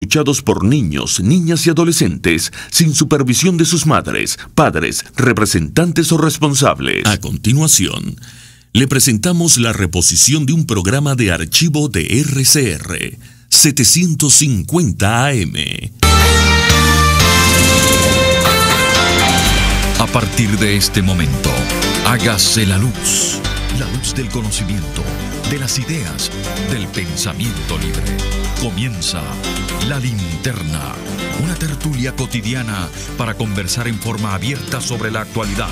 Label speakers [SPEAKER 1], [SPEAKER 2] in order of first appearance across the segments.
[SPEAKER 1] escuchados por niños, niñas y adolescentes sin supervisión de sus madres, padres, representantes o responsables. A continuación, le presentamos la reposición de un programa de archivo de RCR 750 AM.
[SPEAKER 2] A partir de este momento, hágase la luz del conocimiento, de las ideas, del pensamiento libre. Comienza La Linterna, una tertulia cotidiana para conversar en forma abierta sobre la actualidad.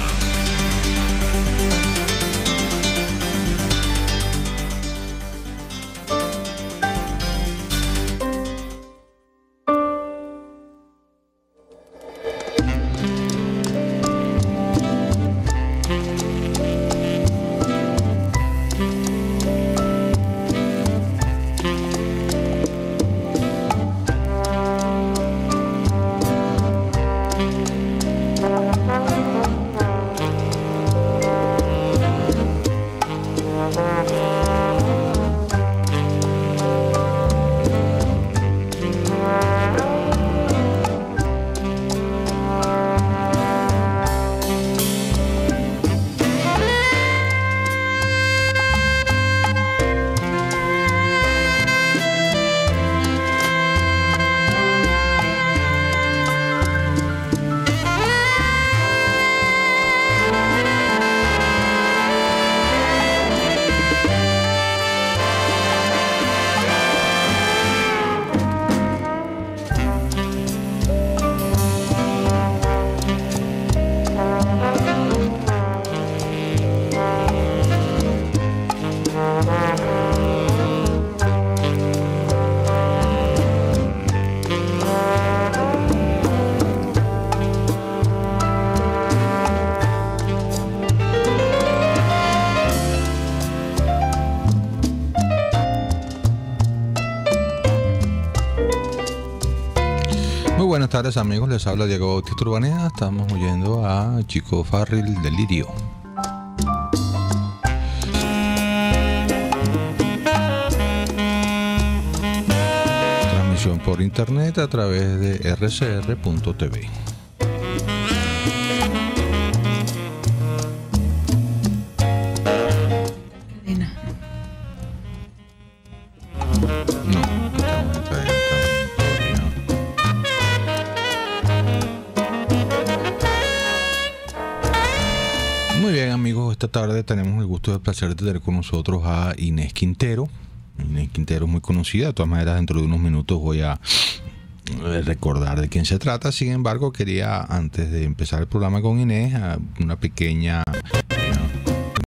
[SPEAKER 3] Buenas tardes amigos, les habla Diego Bautista Urbanea. Estamos oyendo a Chico Farrell, Delirio. Transmisión por internet a través de rcr.tv. Esta tarde tenemos el gusto y el placer de tener con nosotros a Inés Quintero. Inés Quintero es muy conocida, de todas maneras dentro de unos minutos voy a recordar de quién se trata. Sin embargo, quería antes de empezar el programa con Inés una pequeña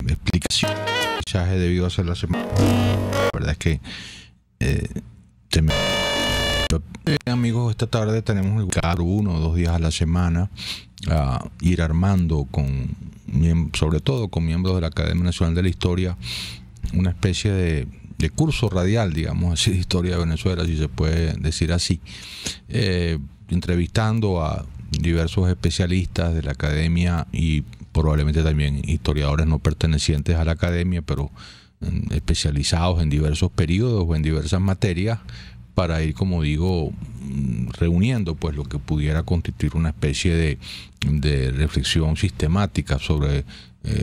[SPEAKER 3] explicación. El debido a ser la semana. La verdad es que amigos, esta tarde tenemos el gusto 1 o 2 días a la semana a ir armando sobre todo con miembros de la Academia Nacional de la Historia, una especie de curso radial, digamos así, de historia de Venezuela, si se puede decir así, entrevistando a diversos especialistas de la Academia y probablemente también historiadores no pertenecientes a la Academia, pero especializados en diversos periodos o en diversas materias, para ir, como digo, reuniendo pues lo que pudiera constituir una especie de reflexión sistemática sobre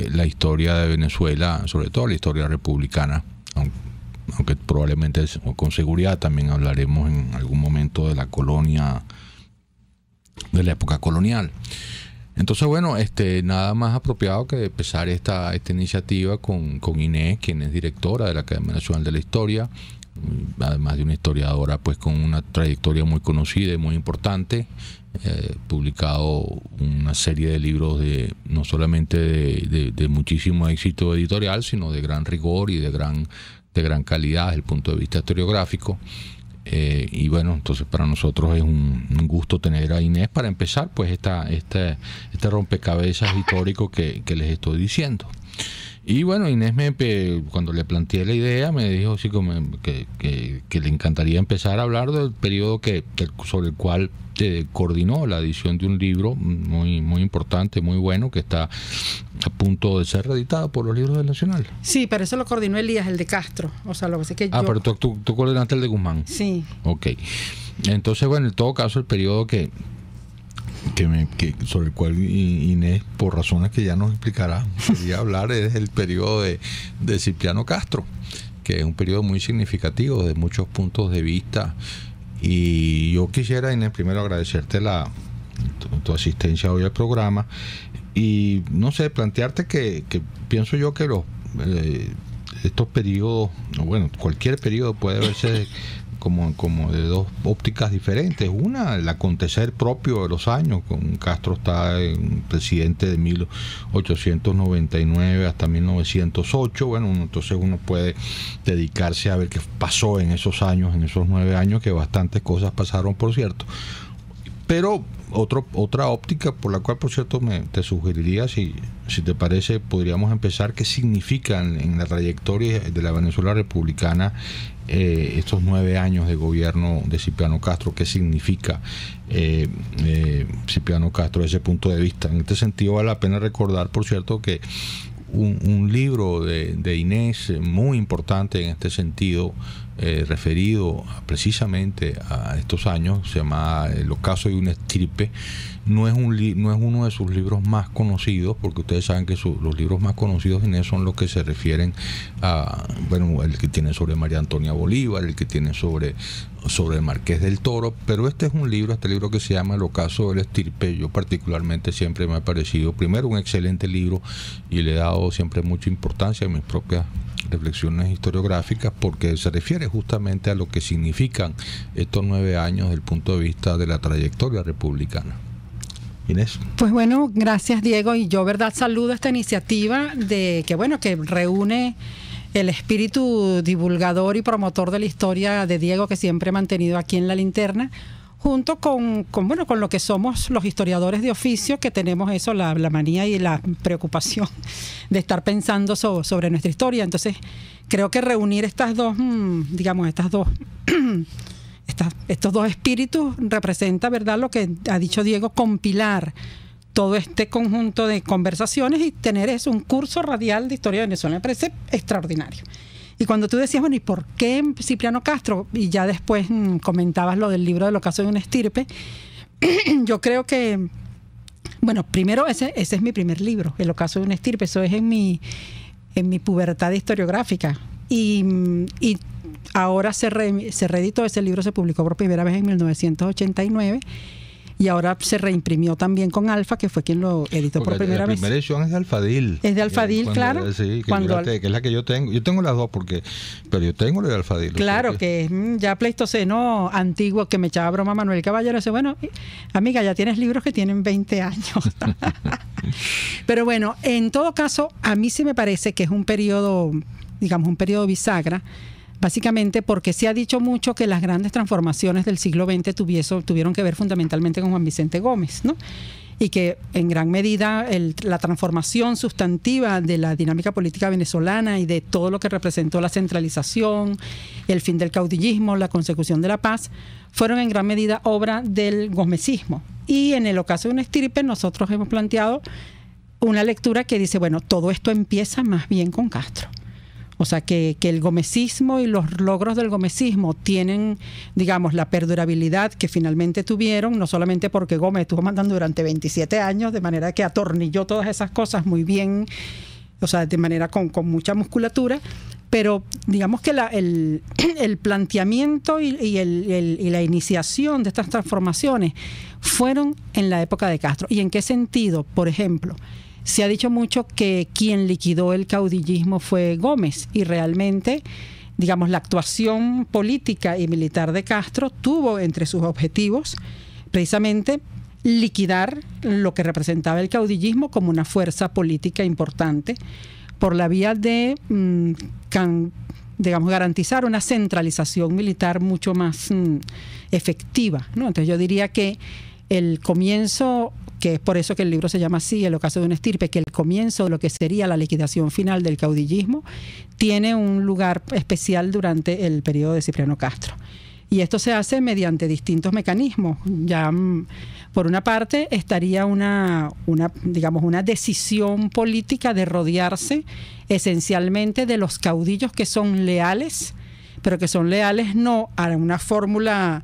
[SPEAKER 3] la historia de Venezuela, sobre todo la historia republicana, aunque probablemente o con seguridad también hablaremos en algún momento de la colonia, de la época colonial. Entonces, bueno, nada más apropiado que empezar esta iniciativa con Inés, quien es directora de la Academia Nacional de la Historia, además de una historiadora pues con una trayectoria muy conocida y muy importante, publicado una serie de libros no solamente de muchísimo éxito editorial, sino de gran rigor y de gran calidad desde el punto de vista historiográfico. Y bueno, entonces para nosotros es un gusto tener a Inés para empezar pues este rompecabezas histórico que les estoy diciendo. Y bueno, Inés cuando le planteé la idea me dijo así como que le encantaría empezar a hablar del periodo sobre el cual coordinó la edición de un libro muy, muy importante, muy bueno, que está a punto de ser reeditado por los Libros del Nacional.
[SPEAKER 4] Sí, pero eso lo coordinó Elías, el de Castro. O sea, lo que sé que yo...
[SPEAKER 3] pero tú coordinaste el de Guzmán.
[SPEAKER 4] Sí.
[SPEAKER 3] Ok. Entonces, bueno, en todo caso, el periodo sobre el cual Inés, por razones que ya nos explicará, quería hablar, es el periodo de Cipriano Castro, que es un periodo muy significativo desde muchos puntos de vista. Y yo quisiera, Inés, primero agradecerte tu asistencia hoy al programa y, no sé, plantearte que pienso yo que estos periodos, bueno, cualquier periodo puede verse como de dos ópticas diferentes. Una, el acontecer propio de los años. Con Castro está presidente de 1899 hasta 1908. Bueno, entonces uno puede dedicarse a ver qué pasó en esos años, en esos 9 años, que bastantes cosas pasaron, por cierto. Pero otra óptica por la cual, por cierto, te sugeriría, si te parece, podríamos empezar. ¿Qué significan en la trayectoria de la Venezuela republicana estos 9 años de gobierno de Cipriano Castro? ¿Qué significa Cipriano Castro desde ese punto de vista? En este sentido, vale la pena recordar, por cierto, que un libro de Inés muy importante en este sentido, referido precisamente a estos años, se llama El ocaso de una estirpe. No es uno de sus libros más conocidos, porque ustedes saben que los libros más conocidos de Inés son los que se refieren a, bueno, el que tiene sobre María Antonia Bolívar, el que tiene sobre el Marqués del Toro, pero este libro que se llama El ocaso de la estirpe, yo particularmente siempre me ha parecido, primero, un excelente libro, y le he dado siempre mucha importancia a mis propias reflexiones historiográficas, porque se refiere justamente a lo que significan estos 9 años desde el punto de vista de la trayectoria republicana. Inés.
[SPEAKER 4] Pues bueno, gracias, Diego, y yo, verdad, saludo esta iniciativa que reúne el espíritu divulgador y promotor de la historia de Diego, que siempre he mantenido aquí en La Linterna, junto con lo que somos los historiadores de oficio, que tenemos eso, la manía y la preocupación de estar pensando sobre nuestra historia. Entonces, creo que reunir estos dos espíritus representa, ¿verdad?, lo que ha dicho Diego, compilar todo este conjunto de conversaciones y tener un curso radial de historia de Venezuela. Me parece extraordinario. Y cuando tú decías, bueno, ¿y por qué Cipriano Castro? Y ya después comentabas lo del libro del ocaso de una estirpe. Yo creo que, bueno, primero ese es mi primer libro, El ocaso de una estirpe. Eso es en mi pubertad historiográfica. Y ahora se reeditó ese libro, se publicó por primera vez en 1989. Y ahora se reimprimió también con Alfa, que fue quien lo editó por primera vez.
[SPEAKER 3] La primera edición es de Alfadil.
[SPEAKER 4] Es de Alfadil, claro.
[SPEAKER 3] Sí, que es la que yo tengo. Yo tengo las dos, pero yo tengo la de Alfadil.
[SPEAKER 4] Claro, que es ya pleistoceno antiguo, que me echaba broma Manuel Caballero. Dice, bueno, amiga, ya tienes libros que tienen 20 años. Pero bueno, en todo caso, a mí sí me parece que es un periodo bisagra, básicamente porque se ha dicho mucho que las grandes transformaciones del siglo XX tuvieron que ver fundamentalmente con Juan Vicente Gómez, ¿no? Y que en gran medida la transformación sustantiva de la dinámica política venezolana y de todo lo que representó la centralización, el fin del caudillismo, la consecución de la paz, fueron en gran medida obra del gomecismo. Y en el ocaso de una estirpe nosotros hemos planteado una lectura que dice, bueno, todo esto empieza más bien con Castro. O sea, que el gomecismo y los logros del gomecismo tienen, digamos, la perdurabilidad que finalmente tuvieron, no solamente porque Gómez estuvo mandando durante 27 años, de manera que atornilló todas esas cosas muy bien, o sea, de manera con mucha musculatura, pero digamos que el planteamiento y la iniciación de estas transformaciones fueron en la época de Castro. ¿Y en qué sentido? Por ejemplo, se ha dicho mucho que quien liquidó el caudillismo fue Gómez, y realmente, digamos, la actuación política y militar de Castro tuvo entre sus objetivos precisamente liquidar lo que representaba el caudillismo como una fuerza política importante por la vía de, digamos, garantizar una centralización militar mucho más efectiva, ¿no? Entonces yo diría que el comienzo que es por eso que el libro se llama así, El ocaso de una estirpe, que el comienzo de lo que sería la liquidación final del caudillismo tiene un lugar especial durante el periodo de Cipriano Castro. Y esto se hace mediante distintos mecanismos. Ya, por una parte, estaría una decisión política de rodearse esencialmente de los caudillos que son leales, pero que son leales no a una fórmula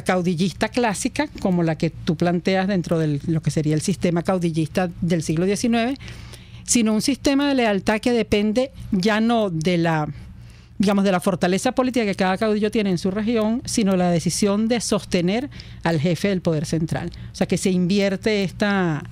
[SPEAKER 4] caudillista clásica, como la que tú planteas dentro de lo que sería el sistema caudillista del siglo XIX, sino un sistema de lealtad que depende ya no de la fortaleza política que cada caudillo tiene en su región, sino la decisión de sostener al jefe del poder central. O sea, que se invierte esta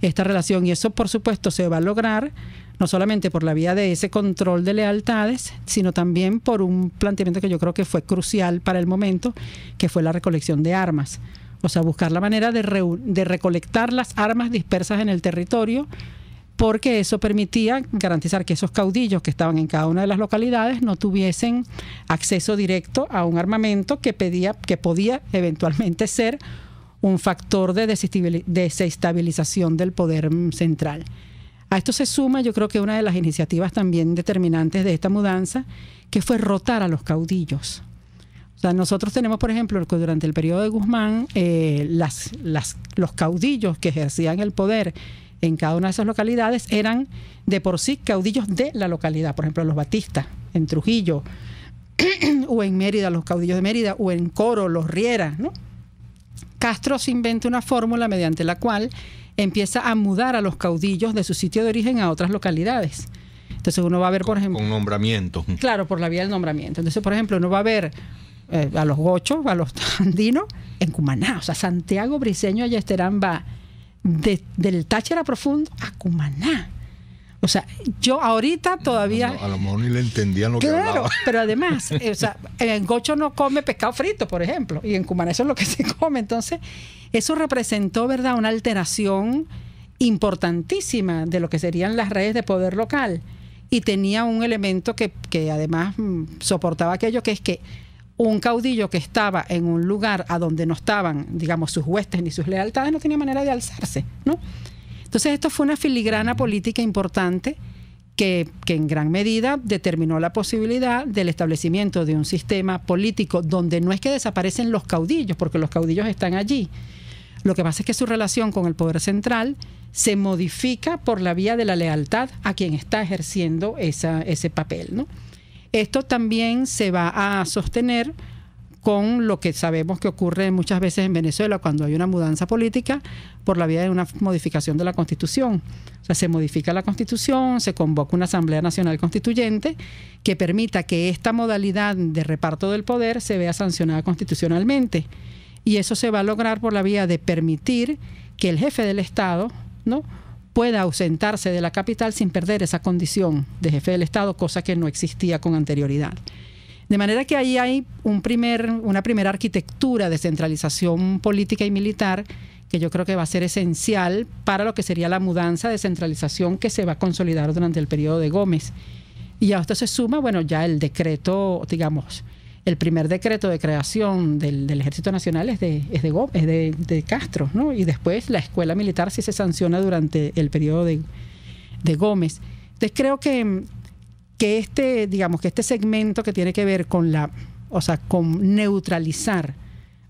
[SPEAKER 4] relación, y eso, por supuesto, se va a lograr no solamente por la vía de ese control de lealtades, sino también por un planteamiento que yo creo que fue crucial para el momento, que fue la recolección de armas. O sea, buscar la manera de recolectar las armas dispersas en el territorio, porque eso permitía garantizar que esos caudillos que estaban en cada una de las localidades no tuviesen acceso directo a un armamento que podía eventualmente ser un factor de desestabilización del poder central. A esto se suma, yo creo que una de las iniciativas también determinantes de esta mudanza, que fue rotar a los caudillos. O sea, nosotros tenemos, por ejemplo, que durante el periodo de Guzmán, los caudillos que ejercían el poder en cada una de esas localidades eran de por sí caudillos de la localidad. Por ejemplo, los Batistas en Trujillo, o en Mérida, los caudillos de Mérida, o en Coro, los Riera, ¿no? Castro se inventa una fórmula mediante la cual empieza a mudar a los caudillos de su sitio de origen a otras localidades. Entonces uno va a ver, por ejemplo...
[SPEAKER 3] Con nombramiento.
[SPEAKER 4] Claro, por la vía del nombramiento. Entonces, por ejemplo, uno va a ver a los gochos, a los andinos, en Cumaná. O sea, Santiago Briceño Ayesterán va del Táchira profundo a Cumaná. O sea, yo ahorita todavía...
[SPEAKER 3] A lo mejor ni le entendían lo que hablaba.
[SPEAKER 4] Claro, pero además, o sea, el gocho no come pescado frito, por ejemplo, y en Cumaná eso es lo que se come. Entonces, eso representó, ¿verdad?, una alteración importantísima de lo que serían las redes de poder local. Y tenía un elemento que además soportaba aquello, que es que un caudillo que estaba en un lugar a donde no estaban, digamos, sus huestes ni sus lealtades, no tenía manera de alzarse, ¿no? Entonces esto fue una filigrana política importante que en gran medida determinó la posibilidad del establecimiento de un sistema político donde no es que desaparecen los caudillos, porque los caudillos están allí. Lo que pasa es que su relación con el poder central se modifica por la vía de la lealtad a quien está ejerciendo ese papel, ¿no? Esto también se va a sostener con lo que sabemos que ocurre muchas veces en Venezuela cuando hay una mudanza política, por la vía de una modificación de la Constitución. O sea, se modifica la Constitución, se convoca una Asamblea Nacional Constituyente que permita que esta modalidad de reparto del poder se vea sancionada constitucionalmente. Y eso se va a lograr por la vía de permitir que el jefe del Estado, ¿no?, pueda ausentarse de la capital sin perder esa condición de jefe del Estado, cosa que no existía con anterioridad. De manera que ahí hay una primera arquitectura de centralización política y militar que yo creo que va a ser esencial para lo que sería la mudanza de centralización que se va a consolidar durante el periodo de Gómez. Y a esto se suma, bueno, ya el decreto, digamos, el primer decreto de creación del Ejército Nacional es de Castro, ¿no? Y después la escuela militar sí se sanciona durante el periodo de Gómez. Entonces creo que este segmento que tiene que ver con con neutralizar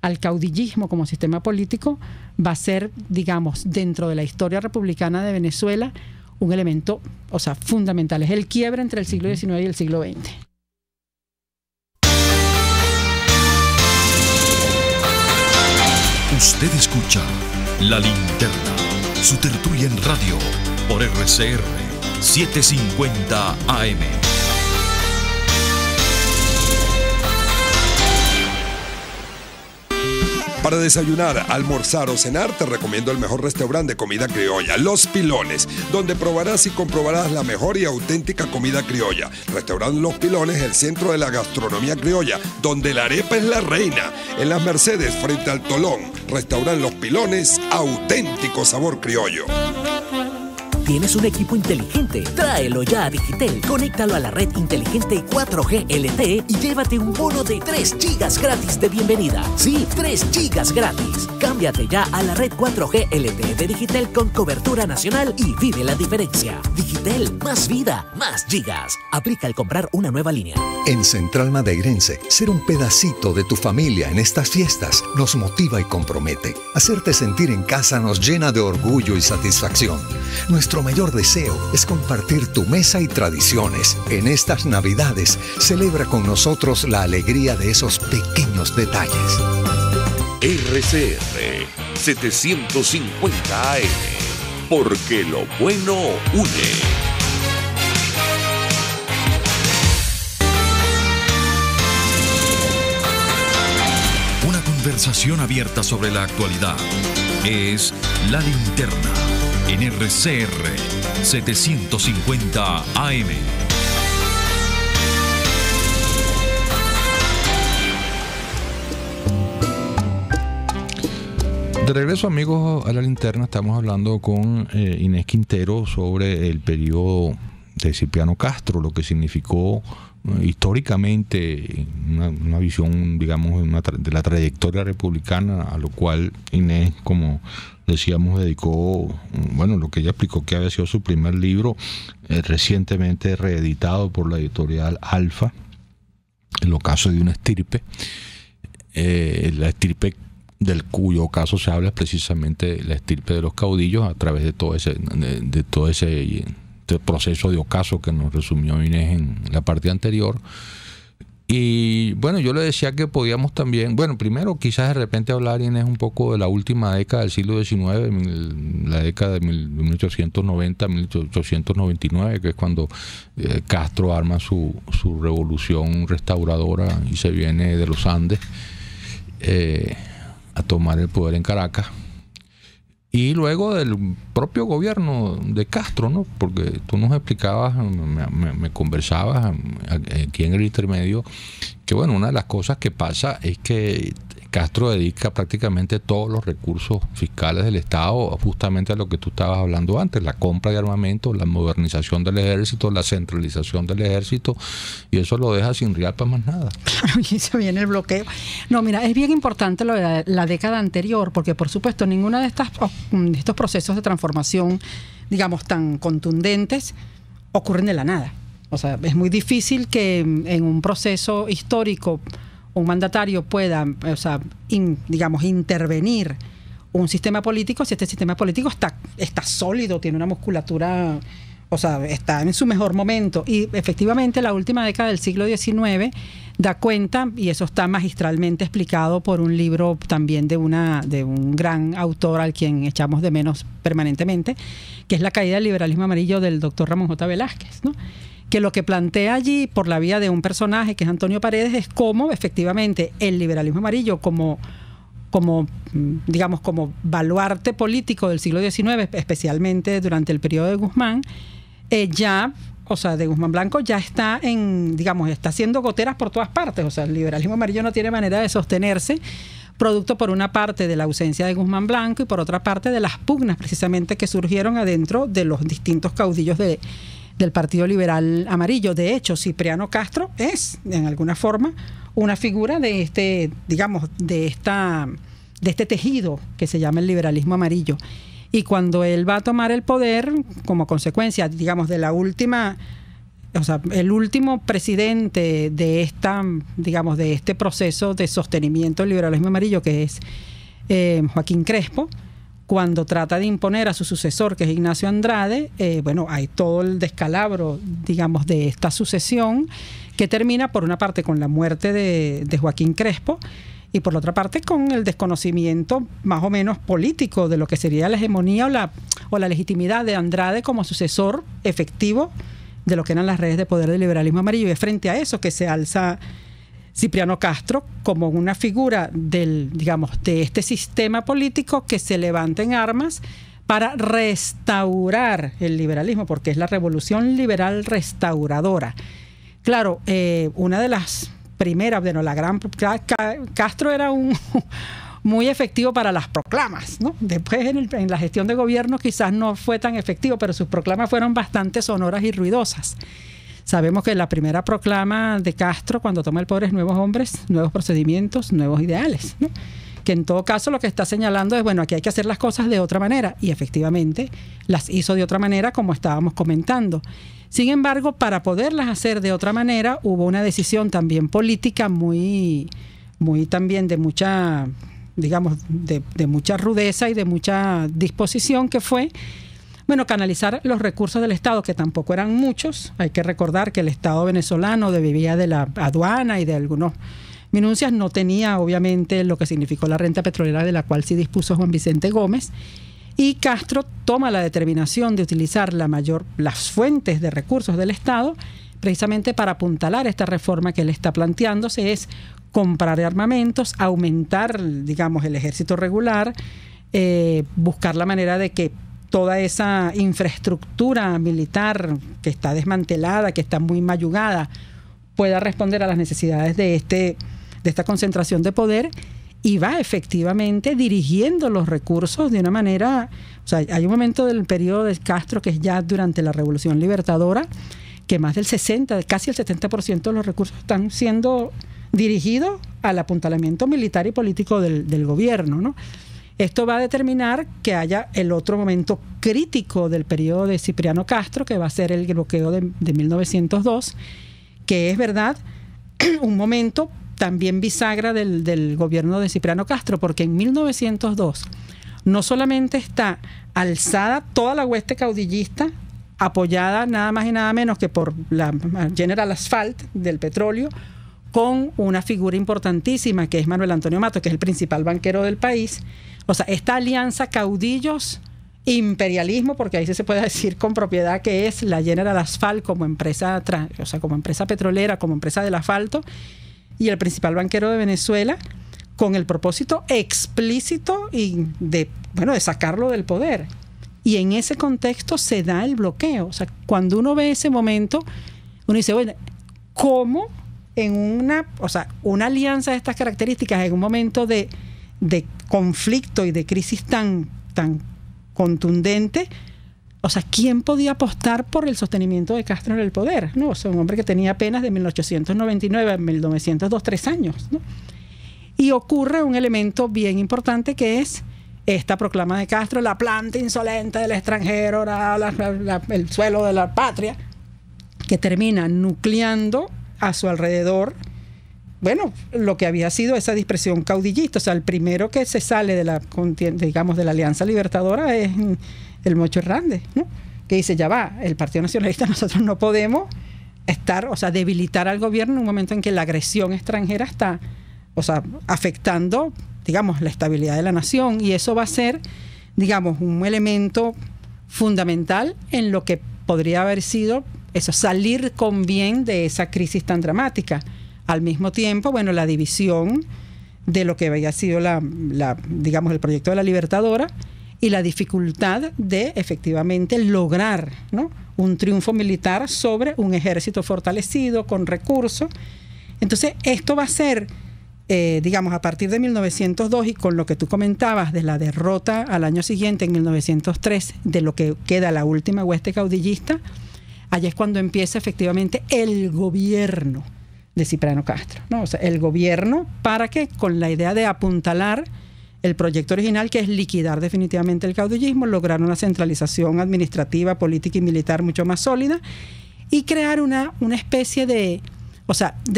[SPEAKER 4] al caudillismo como sistema político va a ser, digamos, dentro de la historia republicana de Venezuela, un elemento, fundamental. Es el quiebre entre el siglo XIX y el siglo XX.
[SPEAKER 2] Usted escucha La Linterna, su tertulia en radio por RCR 750 AM.
[SPEAKER 5] Para desayunar, almorzar o cenar, te recomiendo el mejor restaurante de comida criolla, Los Pilones, donde probarás y comprobarás la mejor y auténtica comida criolla. Restaurante Los Pilones, el centro de la gastronomía criolla, donde la arepa es la reina. En Las Mercedes, frente al Tolón. Restaurante Los Pilones, auténtico sabor criollo.
[SPEAKER 6] ¿Tienes un equipo inteligente? Tráelo ya a Digitel, conéctalo a la red inteligente 4G LTE y llévate un bono de 3 gigas gratis de bienvenida. Sí, 3 gigas gratis. Cámbiate ya a la red 4G LTE de Digitel con cobertura nacional y vive la diferencia. Digitel, más vida, más gigas. Aplica al comprar una nueva línea.
[SPEAKER 7] En Central Madeirense, ser un pedacito de tu familia en estas fiestas nos motiva y compromete. Hacerte sentir en casa nos llena de orgullo y satisfacción. Nuestro mayor deseo es compartir tu mesa y tradiciones. En estas Navidades, celebra con nosotros la alegría de esos pequeños detalles.
[SPEAKER 1] RCR 750 AM, porque lo bueno une.
[SPEAKER 2] Conversación abierta sobre la actualidad. Es La Linterna en RCR 750 AM.
[SPEAKER 3] De regreso, amigos, a La Linterna. Estamos hablando con Inés Quintero sobre el periodo de Cipriano Castro, lo que significó históricamente una visión, digamos, de la trayectoria republicana, a lo cual Inés, como decíamos, dedicó, bueno, lo que ella explicó que había sido su primer libro, recientemente reeditado por la editorial Alfa, El ocaso de una estirpe. La estirpe del cuyo caso se habla es precisamente la estirpe de los caudillos, a través de todo ese proceso de ocaso que nos resumió Inés en la parte anterior. Y bueno, yo le decía que podíamos también, bueno, primero quizás de repente hablar, Inés, un poco de la última década del siglo XIX, la década de 1890 1899, que es cuando Castro arma su revolución restauradora y se viene de los Andes a tomar el poder en Caracas. Y luego del propio gobierno de Castro, ¿no? Porque tú nos explicabas, me conversabas aquí en el intermedio, que bueno, una de las cosas que pasa es que Castro dedica prácticamente todos los recursos fiscales del Estado justamente a lo que tú estabas hablando antes, la compra de armamento, la modernización del ejército, la centralización del ejército, y eso lo deja sin real para más nada.
[SPEAKER 4] Claro, y se viene el bloqueo. No, mira, es bien importante lo de la década anterior, porque por supuesto ninguno de estos procesos de transformación, digamos, tan contundentes, ocurren de la nada. O sea, es muy difícil que en un proceso histórico un mandatario pueda, digamos, intervenir un sistema político si este sistema político está sólido, tiene una musculatura, o sea, está en su mejor momento. Y efectivamente la última década del siglo XIX da cuenta, y eso está magistralmente explicado por un libro también de un gran autor al quien echamos de menos permanentemente, que es La caída del liberalismo amarillo, del doctor Ramón J. Velázquez, ¿no? Que lo que plantea allí, por la vía de un personaje que es Antonio Paredes, es cómo efectivamente el liberalismo amarillo como baluarte político del siglo XIX, especialmente durante el periodo de Guzmán, de Guzmán Blanco, ya está está haciendo goteras por todas partes. O sea, el liberalismo amarillo no tiene manera de sostenerse, producto por una parte de la ausencia de Guzmán Blanco y por otra parte de las pugnas precisamente que surgieron adentro de los distintos caudillos del Partido Liberal Amarillo. De hecho, Cipriano Castro es, en alguna forma, una figura de este tejido que se llama el liberalismo amarillo. Y cuando él va a tomar el poder, como consecuencia, digamos, de la última, el último presidente de este proceso de sostenimiento del liberalismo amarillo, que es Joaquín Crespo, cuando trata de imponer a su sucesor, que es Ignacio Andrade, hay todo el descalabro, digamos, de esta sucesión, que termina por una parte con la muerte de Joaquín Crespo y por la otra parte con el desconocimiento más o menos político de lo que sería la hegemonía o la legitimidad de Andrade como sucesor efectivo de lo que eran las redes de poder del liberalismo amarillo. Y es frente a eso que se alza Cipriano Castro como una figura de este sistema político que se levanta en armas para restaurar el liberalismo, porque es la revolución liberal restauradora. Claro, una de las primeras, Castro era muy efectivo para las proclamas, ¿no? Después en la gestión de gobierno quizás no fue tan efectivo, pero sus proclamas fueron bastante sonoras y ruidosas. Sabemos que la primera proclama de Castro cuando toma el poder es nuevos hombres, nuevos procedimientos, nuevos ideales, ¿no? Que en todo caso lo que está señalando es, bueno, aquí hay que hacer las cosas de otra manera, y efectivamente las hizo de otra manera, como estábamos comentando. Sin embargo, para poderlas hacer de otra manera hubo una decisión también política muy también de mucha, digamos, de mucha rudeza y de mucha disposición, que fue, bueno, canalizar los recursos del Estado, que tampoco eran muchos. Hay que recordar que el Estado venezolano vivía de la aduana y de algunos minucias, no tenía obviamente lo que significó la renta petrolera, de la cual sí dispuso Juan Vicente Gómez, y Castro toma la determinación de utilizar las fuentes de recursos del Estado precisamente para apuntalar esta reforma que él está planteándose, es comprar armamentos, aumentar, digamos, el ejército regular, buscar la manera de que toda esa infraestructura militar que está desmantelada, que está muy mayugada, pueda responder a las necesidades de esta concentración de poder, y va efectivamente dirigiendo los recursos de una manera. O sea, hay un momento del periodo de Castro, que es ya durante la Revolución Libertadora, que más del 60%, casi el 70% de los recursos están siendo dirigido al apuntalamiento militar y político del gobierno, ¿no? Esto va a determinar que haya el otro momento crítico del periodo de Cipriano Castro, que va a ser el bloqueo de 1902, que es, verdad, un momento también bisagra del gobierno de Cipriano Castro, porque en 1902 no solamente está alzada toda la hueste caudillista, apoyada nada más y nada menos que por la General Asphalt del petróleo, con una figura importantísima que es Manuel Antonio Matos, que es el principal banquero del país. O sea, esta alianza caudillos, imperialismo, porque ahí sí se puede decir con propiedad que es la General Asphalt como empresa, como empresa petrolera, como empresa del asfalto, y el principal banquero de Venezuela, con el propósito explícito y de sacarlo del poder. Y en ese contexto se da el bloqueo. O sea, cuando uno ve ese momento, uno dice, bueno, ¿cómo en una alianza de estas características, en un momento de conflicto y de crisis tan contundente, o sea, quién podía apostar por el sostenimiento de Castro en el poder? ¿No? O sea, un hombre que tenía apenas de 1899 a 1902, 3 años, ¿no? Y ocurre un elemento bien importante, que es esta proclama de Castro, la planta insolente del extranjero, el suelo de la patria, que termina nucleando a su alrededor, bueno, lo que había sido esa dispersión caudillista. O sea, el primero que se sale de la Alianza Libertadora es el Mocho Hernández, ¿no? Que dice, ya va, el Partido Nacionalista, nosotros no podemos debilitar al gobierno en un momento en que la agresión extranjera está, afectando, digamos, la estabilidad de la nación, y eso va a ser, digamos, un elemento fundamental en lo que podría haber sido salir con bien de esa crisis tan dramática. Al mismo tiempo, bueno, la división de lo que había sido digamos, el proyecto de la Libertadora, y la dificultad de efectivamente lograr, ¿no?, un triunfo militar sobre un ejército fortalecido, con recursos. Entonces, esto va a ser, digamos, a partir de 1902, y con lo que tú comentabas de la derrota al año siguiente, en 1903, de lo que queda la última hueste caudillista, allá es cuando empieza efectivamente el gobierno de Cipriano Castro, ¿no? O sea, el gobierno, para que, con la idea de apuntalar el proyecto original, que es liquidar definitivamente el caudillismo, lograr una centralización administrativa, política y militar mucho más sólida, y crear una especie de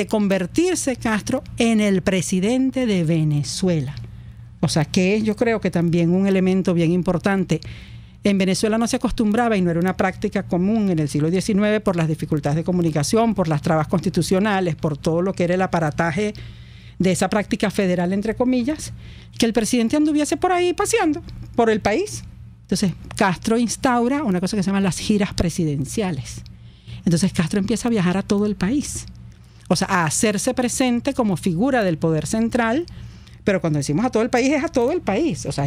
[SPEAKER 4] convertirse Castro en el presidente de Venezuela. O sea, que yo creo que también un elemento bien importante. En Venezuela no se acostumbraba, y no era una práctica común en el siglo XIX, por las dificultades de comunicación, por las trabas constitucionales, por todo lo que era el aparataje de esa práctica federal, entre comillas, que el presidente anduviese por ahí paseando por el país. Entonces Castro instaura una cosa que se llama las giras presidenciales. Entonces Castro empieza a viajar a todo el país, o sea, a hacerse presente como figura del poder central. Pero cuando decimos a todo el país, es a todo el país. O sea,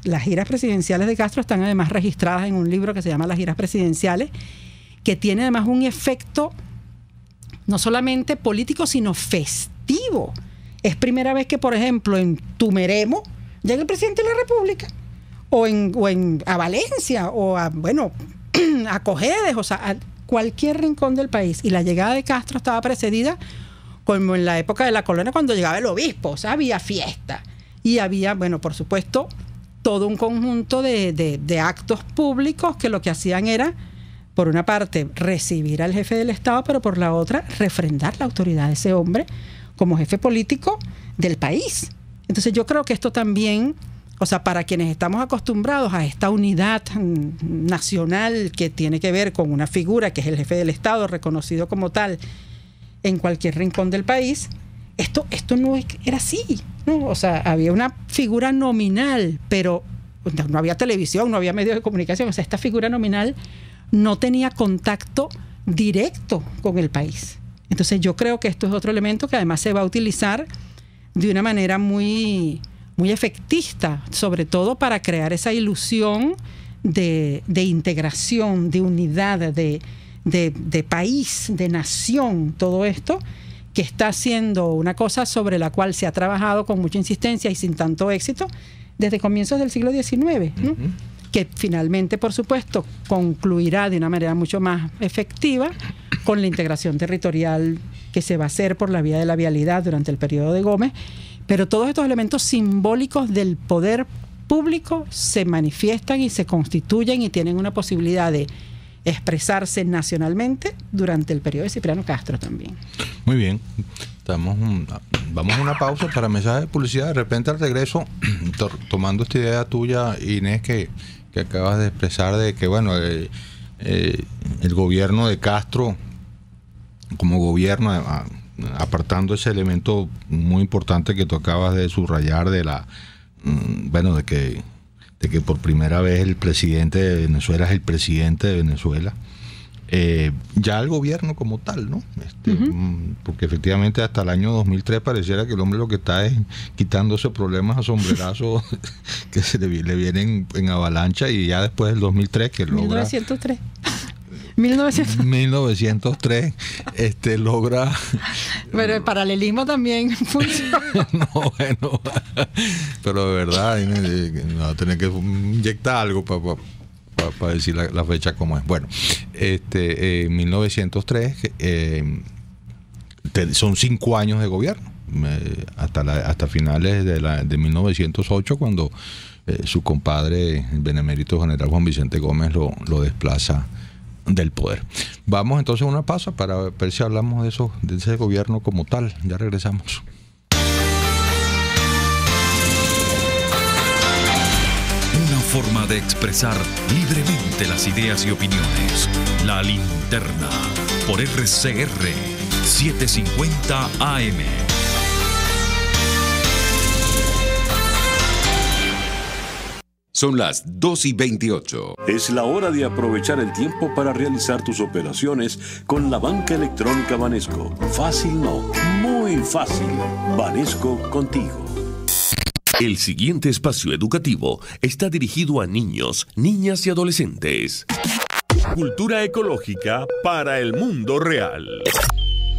[SPEAKER 4] las giras presidenciales de Castro están además registradas en un libro que se llama Las giras presidenciales, que tiene además un efecto no solamente político, sino festivo. Es primera vez que, por ejemplo, en Tumeremo, llega el presidente de la República, a Valencia, o a Cojedes, o sea, a cualquier rincón del país. Y la llegada de Castro estaba precedida, como en la época de la colonia, cuando llegaba el obispo, o sea, había fiesta. Y había, por supuesto, todo un conjunto de actos públicos que lo que hacían era, por una parte, recibir al jefe del Estado, pero por la otra, refrendar la autoridad de ese hombre como jefe político del país. Entonces yo creo que esto también, o sea, para quienes estamos acostumbrados a esta unidad nacional que tiene que ver con una figura que es el jefe del Estado, reconocido como tal en cualquier rincón del país, esto no era así, ¿no? O sea, había una figura nominal, pero no había televisión, no había medios de comunicación. O sea, esta figura nominal no tenía contacto directo con el país. Entonces yo creo que esto es otro elemento que además se va a utilizar de una manera muy, muy efectista, sobre todo para crear esa ilusión de integración, de unidad, de país, de nación, todo esto, que está siendo una cosa sobre la cual se ha trabajado con mucha insistencia y sin tanto éxito desde comienzos del siglo XIX, ¿no? Que finalmente, por supuesto, concluirá de una manera mucho más efectiva con la integración territorial que se va a hacer por la vía de la vialidad durante el periodo de Gómez. Pero todos estos elementos simbólicos del poder público se manifiestan y se constituyen y tienen una posibilidad de expresarse nacionalmente durante el periodo de Cipriano Castro también.
[SPEAKER 3] Muy bien. Vamos a una pausa para mensajes de publicidad. De repente al regreso, tomando esta idea tuya, Inés, que acabas de expresar de que, el gobierno de Castro, como gobierno, apartando ese elemento muy importante que tú acabas de subrayar de que por primera vez el presidente de Venezuela es el presidente de Venezuela, ya el gobierno como tal, ¿no? Porque efectivamente hasta el año 2003 pareciera que el hombre lo que está es quitándose problemas a sombrerazo que se le vienen en avalancha, y ya después del 2003 que logra... 1903 logra...
[SPEAKER 4] Pero el paralelismo también funciona.
[SPEAKER 3] No, pero de verdad va a tener que inyectar algo para decir la fecha como es. Bueno, 1903 son 5 años de gobierno, hasta finales de 1908, cuando su compadre, el benemérito general Juan Vicente Gómez, lo desplaza del poder. Vamos entonces a una pausa para ver si hablamos de ese gobierno como tal. Ya regresamos.
[SPEAKER 2] Una forma de expresar libremente las ideas y opiniones. La Linterna, por RCR 750 AM.
[SPEAKER 8] Son las 2:28.
[SPEAKER 9] Es la hora de aprovechar el tiempo para realizar tus operaciones con la banca electrónica Banesco. Fácil no, muy fácil. Banesco contigo.
[SPEAKER 1] El siguiente espacio educativo está dirigido a niños, niñas y adolescentes.
[SPEAKER 10] Cultura ecológica para el mundo real.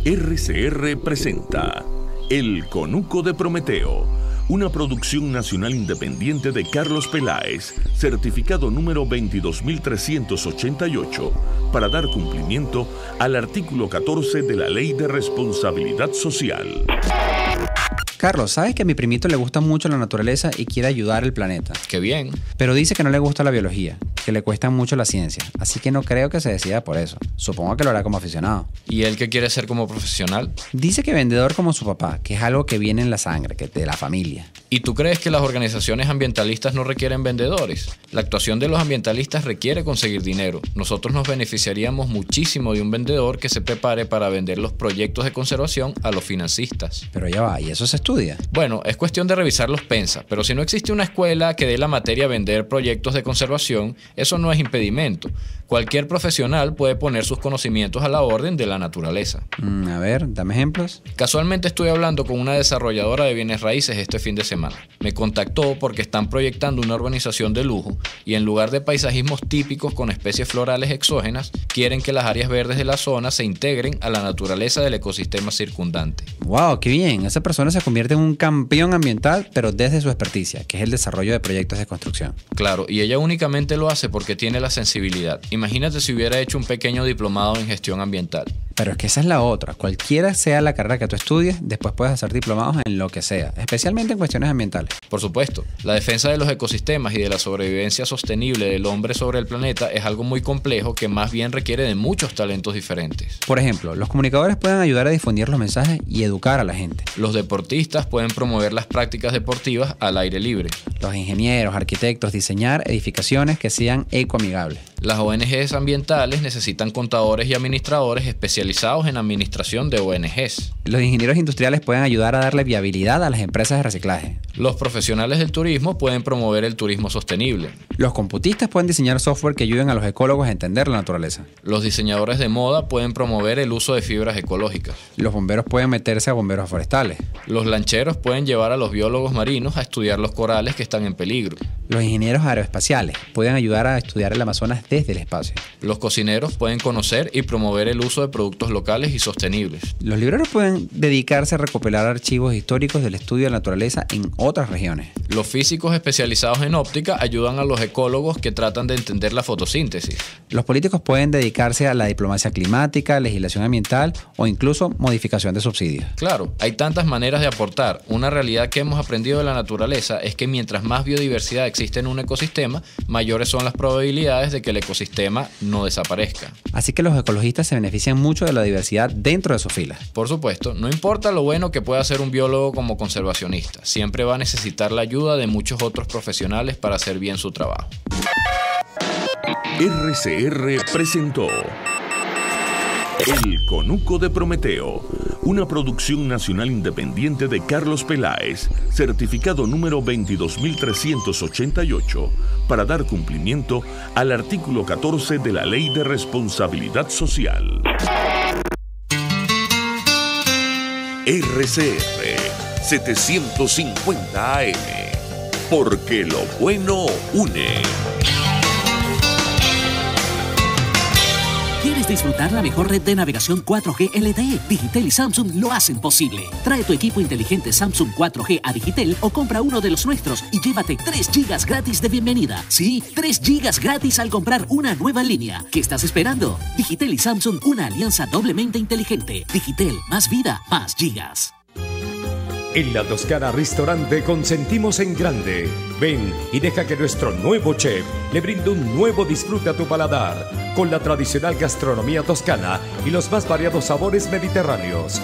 [SPEAKER 1] RCR presenta El Conuco de Prometeo, una producción nacional independiente de Carlos Peláez, certificado número 22.388, para dar cumplimiento al artículo 14 de la Ley de Responsabilidad Social.
[SPEAKER 11] Carlos, ¿sabes que a mi primito le gusta mucho la naturaleza y quiere ayudar al planeta?
[SPEAKER 12] ¡Qué bien!
[SPEAKER 11] Pero dice que no le gusta la biología, que le cuesta mucho la ciencia, así que no creo que se decida por eso. Supongo que lo hará como aficionado.
[SPEAKER 12] ¿Y él qué quiere ser como profesional?
[SPEAKER 11] Dice que vendedor como su papá, que es algo que viene en la sangre, que de la familia.
[SPEAKER 12] ¿Y tú crees que las organizaciones ambientalistas no requieren vendedores? La actuación de los ambientalistas requiere conseguir dinero. Nosotros nos beneficiaríamos muchísimo de un vendedor que se prepare para vender los proyectos de conservación a los financistas.
[SPEAKER 11] Pero ya va, ¿y eso se estudia?
[SPEAKER 12] Bueno, es cuestión de revisar los PENSA, pero si no existe una escuela que dé la materia a vender proyectos de conservación, eso no es impedimento. Cualquier profesional puede poner sus conocimientos a la orden de la naturaleza.
[SPEAKER 11] A ver, dame ejemplos.
[SPEAKER 12] Casualmente estuve hablando con una desarrolladora de bienes raíces este fin de semana. semana. Me contactó porque están proyectando una urbanización de lujo y en lugar de paisajismos típicos con especies florales exógenas, quieren que las áreas verdes de la zona se integren a la naturaleza del ecosistema circundante.
[SPEAKER 11] ¡Wow! ¡Qué bien! Esa persona se convierte en un campeón ambiental, pero desde su experticia, que es el desarrollo de proyectos de construcción.
[SPEAKER 12] Claro, y ella únicamente lo hace porque tiene la sensibilidad. Imagínate si hubiera hecho un pequeño diplomado en gestión ambiental.
[SPEAKER 11] Pero es que esa es la otra. Cualquiera sea la carrera que tú estudies, después puedes hacer diplomados en lo que sea, especialmente en cuestiones ambientales.
[SPEAKER 12] Por supuesto, la defensa de los ecosistemas y de la sobrevivencia sostenible del hombre sobre el planeta es algo muy complejo que más bien requiere de muchos talentos diferentes.
[SPEAKER 11] Por ejemplo, los comunicadores pueden ayudar a difundir los mensajes y educar a la gente.
[SPEAKER 12] Los deportistas pueden promover las prácticas deportivas al aire libre.
[SPEAKER 11] Los ingenieros, arquitectos, diseñar edificaciones que sean ecoamigables.
[SPEAKER 12] Las ONGs ambientales necesitan contadores y administradores especializados en administración de ONGs.
[SPEAKER 11] Los ingenieros industriales pueden ayudar a darle viabilidad a las empresas de reciclaje.
[SPEAKER 12] Los profesionales del turismo pueden promover el turismo sostenible.
[SPEAKER 11] Los computistas pueden diseñar software que ayuden a los ecólogos a entender la naturaleza.
[SPEAKER 12] Los diseñadores de moda pueden promover el uso de fibras ecológicas.
[SPEAKER 11] Los bomberos pueden meterse a bomberos forestales.
[SPEAKER 12] Los lancheros pueden llevar a los biólogos marinos a estudiar los corales que están en peligro.
[SPEAKER 11] Los ingenieros aeroespaciales pueden ayudar a estudiar el Amazonas desde el espacio.
[SPEAKER 12] Los cocineros pueden conocer y promover el uso de productos locales y sostenibles.
[SPEAKER 11] Los libreros pueden dedicarse a recopilar archivos históricos del estudio de la naturaleza en otras regiones.
[SPEAKER 12] Los físicos especializados en óptica ayudan a los ecólogos que tratan de entender la fotosíntesis.
[SPEAKER 11] Los políticos pueden dedicarse a la diplomacia climática, legislación ambiental o incluso modificación de subsidios.
[SPEAKER 12] Claro, hay tantas maneras de aportar. Una realidad que hemos aprendido de la naturaleza es que mientras más biodiversidad existe en un ecosistema, mayores son las probabilidades de que el ecosistema no desaparezca.
[SPEAKER 11] Así que los ecologistas se benefician mucho de la diversidad dentro de sus filas.
[SPEAKER 12] Por supuesto, no importa lo bueno que pueda hacer un biólogo como conservacionista, siempre va a necesitar la ayuda de muchos otros profesionales para hacer bien su trabajo.
[SPEAKER 1] RCR presentó El Conuco de Prometeo, una producción nacional independiente de Carlos Peláez, certificado número 22388, para dar cumplimiento al artículo 14 de la Ley de Responsabilidad Social. RCR 750 AM, porque lo bueno une.
[SPEAKER 6] ¿Quieres disfrutar la mejor red de navegación 4G LTE? Digitel y Samsung lo hacen posible. Trae tu equipo inteligente Samsung 4G a Digitel o compra uno de los nuestros y llévate 3 GB gratis de bienvenida. Sí, 3 GB gratis al comprar una nueva línea. ¿Qué estás esperando? Digitel y Samsung, una alianza doblemente inteligente. Digitel, más vida, más gigas.
[SPEAKER 13] En La Toscana Restaurante consentimos en grande. Ven y deja que nuestro nuevo chef le brinde un nuevo disfrute a tu paladar, con la tradicional gastronomía toscana y los más variados sabores mediterráneos.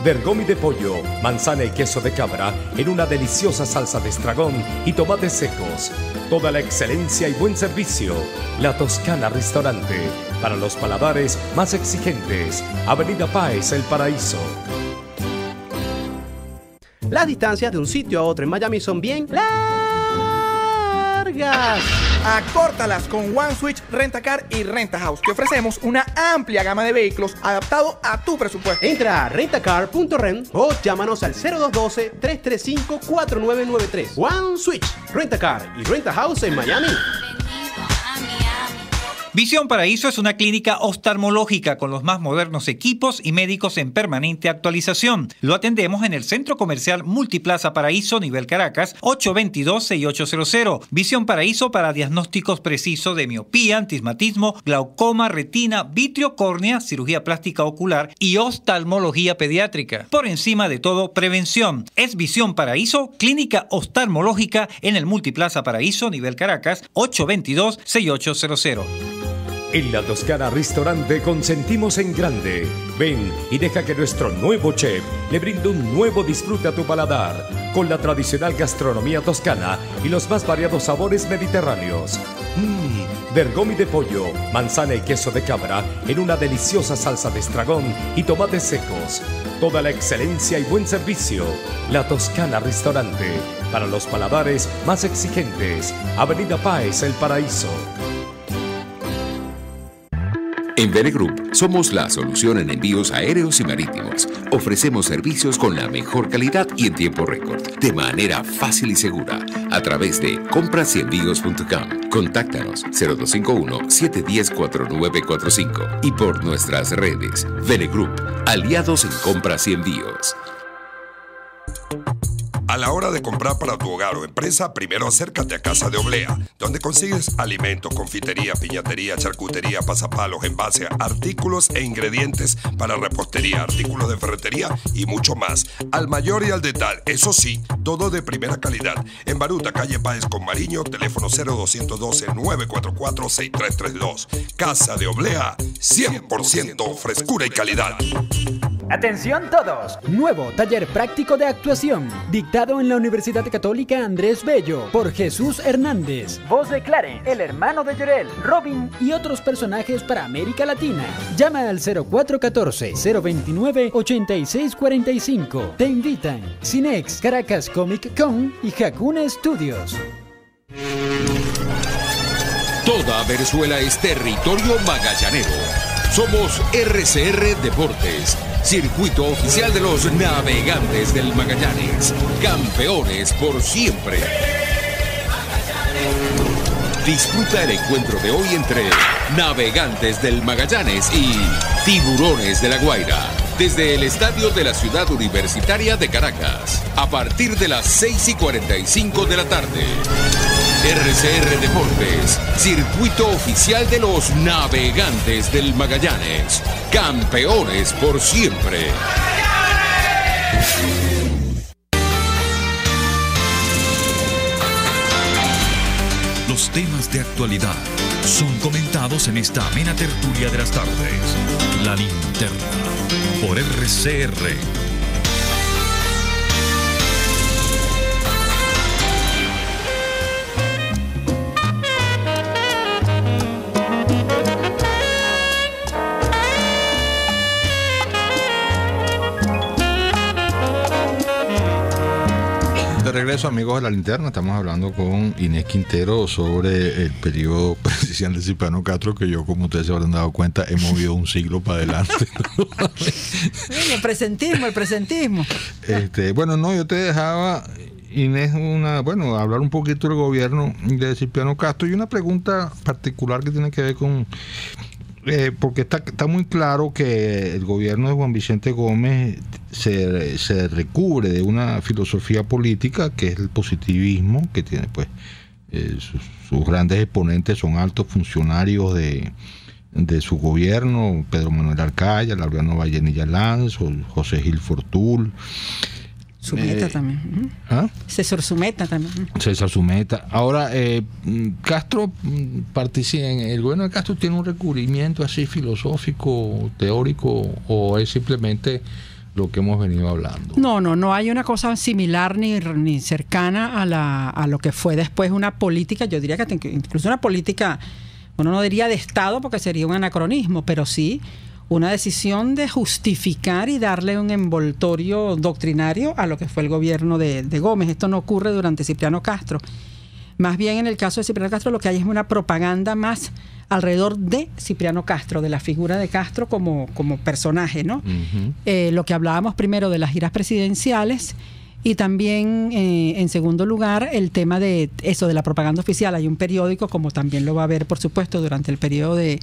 [SPEAKER 13] Bergomi de pollo, manzana y queso de cabra en una deliciosa salsa de estragón y tomates secos. Toda la excelencia y buen servicio. La Toscana Restaurante, para los paladares más exigentes. Avenida Páez, El Paraíso.
[SPEAKER 14] Las distancias de un sitio a otro en Miami son bien largas.
[SPEAKER 15] Acórtalas con One Switch Rent-A-Car y Rent-A-House. Te ofrecemos una amplia gama de vehículos adaptado a tu presupuesto.
[SPEAKER 14] Entra a rentacar.rent o llámanos al 0212-335-4993. One Switch Rent-A-Car y Rent-A-House en Miami.
[SPEAKER 16] Visión Paraíso es una clínica oftalmológica con los más modernos equipos y médicos en permanente actualización. Lo atendemos en el Centro Comercial Multiplaza Paraíso, nivel Caracas, 822-6800. Visión Paraíso para diagnósticos precisos de miopía, astigmatismo, glaucoma, retina, vitrio, córnea, cirugía plástica ocular y oftalmología pediátrica. Por encima de todo, prevención. Es Visión Paraíso, clínica oftalmológica en el Multiplaza Paraíso, nivel Caracas, 822-6800.
[SPEAKER 13] En La Toscana Restaurante consentimos en grande. Ven y deja que nuestro nuevo chef le brinde un nuevo disfrute a tu paladar, con la tradicional gastronomía toscana y los más variados sabores mediterráneos. Bergomi de pollo, manzana y queso de cabra en una deliciosa salsa de estragón y tomates secos. Toda la excelencia y buen servicio. La Toscana Restaurante, para los paladares más exigentes. Avenida Páez, El Paraíso.
[SPEAKER 8] En Vele Group somos la solución en envíos aéreos y marítimos. Ofrecemos servicios con la mejor calidad y en tiempo récord, de manera fácil y segura, a través de comprasyenvíos.com. Contáctanos 0251-710-4945 y por nuestras redes Velegroup, aliados en compras y envíos.
[SPEAKER 5] A la hora de comprar para tu hogar o empresa, primero acércate a Casa de Oblea, donde consigues alimentos, confitería, piñatería, charcutería, pasapalos, envases, artículos e ingredientes para repostería, artículos de ferretería y mucho más. Al mayor y al detalle, eso sí, todo de primera calidad. En Baruta, calle Páez con Mariño, teléfono 0212-944-6332. Casa de Oblea, 100% frescura y calidad.
[SPEAKER 17] ¡Atención todos! Nuevo taller práctico de actuación, dictado en la Universidad Católica Andrés Bello por Jesús Hernández. Voz de Clarence, el hermano de Llorel, Robin y otros personajes para América Latina. Llama al 0414-029-8645. Te invitan Cinex, Caracas Comic Con y Hakuna Studios.
[SPEAKER 2] Toda Venezuela es territorio magallanero. Somos RCR Deportes, circuito oficial de los navegantes del Magallanes, campeones por siempre. Disfruta el encuentro de hoy entre Navegantes del Magallanes y Tiburones de la Guaira, desde el estadio de la Ciudad Universitaria de Caracas, a partir de las 6:45 de la tarde. RCR Deportes, circuito oficial de los Navegantes del Magallanes, campeones por siempre. Los temas de actualidad son comentados en esta amena tertulia de las tardes. La Linterna, por RCR.
[SPEAKER 3] De regreso, amigos de La Linterna, estamos hablando con Inés Quintero sobre el periodo presidencial de Cipriano Castro, que yo, como ustedes se habrán dado cuenta, he movido un siglo para adelante.
[SPEAKER 4] El presentismo.
[SPEAKER 3] Bueno, no, yo te dejaba, Inés, hablar un poquito del gobierno de Cipriano Castro y una pregunta particular que tiene que ver con... porque está muy claro que el gobierno de Juan Vicente Gómez se recubre de una filosofía política que es el positivismo, que tiene pues sus grandes exponentes son altos funcionarios de su gobierno: Pedro Manuel Arcaya, Laureano Vallenilla Lanz, José Gil Fortul.
[SPEAKER 4] Sumeta también. César Sumeta también.
[SPEAKER 3] César Sumeta. Ahora, Castro participa en el gobierno de Castro. ¿Tiene un recubrimiento así filosófico, teórico, o es simplemente lo que hemos venido hablando?
[SPEAKER 4] No hay una cosa similar ni cercana a lo que fue después una política, yo diría que incluso una política, bueno, no diría de Estado porque sería un anacronismo, pero sí una decisión de justificar y darle un envoltorio doctrinario a lo que fue el gobierno de Gómez. Esto no ocurre durante Cipriano Castro. Más bien, en el caso de Cipriano Castro, lo que hay es una propaganda más alrededor de Cipriano Castro, de la figura de Castro como personaje, ¿no? Uh-huh. Lo que hablábamos primero de las giras presidenciales y también, en segundo lugar, el tema de eso, de la propaganda oficial. Hay un periódico, como también lo va a haber, por supuesto, durante el periodo de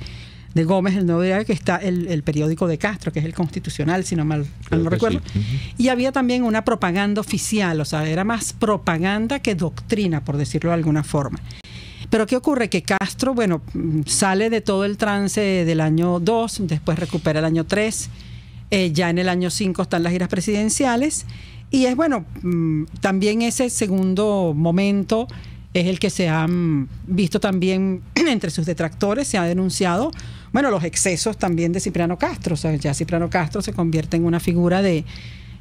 [SPEAKER 4] Gómez, el nuevo diario, que está el periódico de Castro, que es el Constitucional, si no mal no recuerdo. Sí. Uh-huh. Y había también una propaganda oficial, o sea, era más propaganda que doctrina, por decirlo de alguna forma. Pero ¿qué ocurre? Que Castro, bueno, sale de todo el trance del año 2, después recupera el año 3, ya en el año 5 están las giras presidenciales, y es, bueno, también ese segundo momento es el que se han visto también entre sus detractores, se ha denunciado, bueno, los excesos también de Cipriano Castro. O sea, ya Cipriano Castro se convierte en una figura de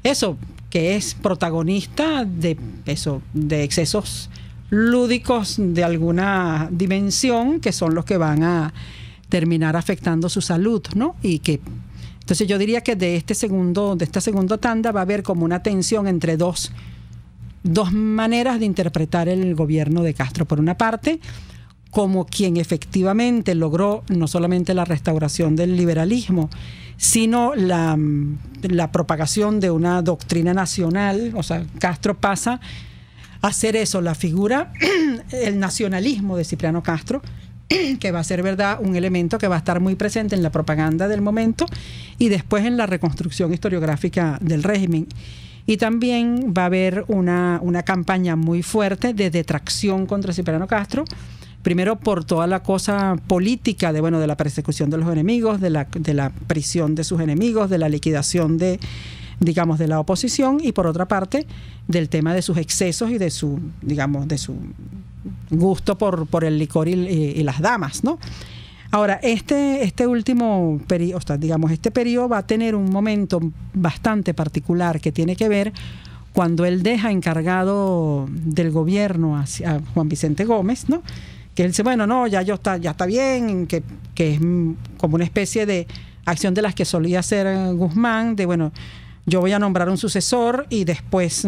[SPEAKER 4] eso, que es protagonista de eso, de excesos lúdicos de alguna dimensión, que son los que van a terminar afectando su salud, ¿no? Y que entonces yo diría que de esta segunda tanda va a haber como una tensión entre dos maneras de interpretar el gobierno de Castro. Por una parte, como quien efectivamente logró no solamente la restauración del liberalismo, sino la propagación de una doctrina nacional. O sea, Castro pasa a hacer eso, la figura, el nacionalismo de Cipriano Castro, que va a ser, ¿verdad?, un elemento que va a estar muy presente en la propaganda del momento y después en la reconstrucción historiográfica del régimen. Y también va a haber una campaña muy fuerte de detracción contra Cipriano Castro, primero por toda la cosa política de la persecución de los enemigos, de la prisión de sus enemigos, de la liquidación de la oposición, y por otra parte del tema de sus excesos y de su gusto por el licor y las damas, ¿no? Ahora, este último periodo, este periodo va a tener un momento bastante particular que tiene que ver cuando él deja encargado del gobierno a Juan Vicente Gómez, ¿no? Que él dice, ya está bien, que es como una especie de acción de las que solía hacer Guzmán, de yo voy a nombrar un sucesor y después